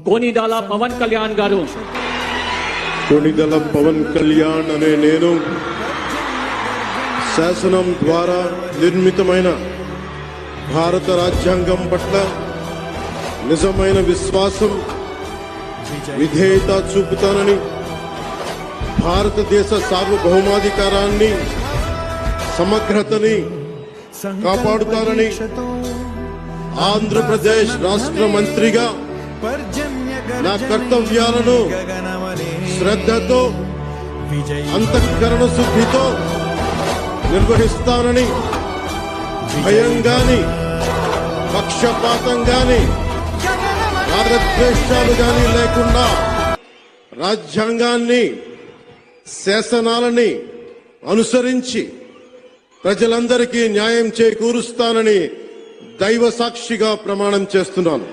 కొనిదల పవన్ కళ్యాణ్ గారు కొనిదల పవన్ కళ్యాణ్ అనే నేను శాసనం ద్వారా నిర్మితమైన భారత రాజ్యాంగం పట్ల నిజమైన విశ్వాసం విధేయత చూపుతానని, భారతదేశ సార్వభౌమాధికారాన్ని సమగ్రతని కాపాడుతానని, ఆంధ్రప్రదేశ్ రాష్ట్ర మంత్రిగా నా కర్తవ్యాలను శ్రద్ధతో అంతఃకరణ శుద్ధితో నిర్వహిస్తానని, భయం గాని పక్షపాతం గాని రాగద్వేషాలు గాని లేకుండా రాజ్యాంగాన్ని శాసనాలని అనుసరించి ప్రజలందరికీ న్యాయం చేకూరుస్తానని దైవ సాక్షిగా ప్రమాణం చేస్తున్నాను.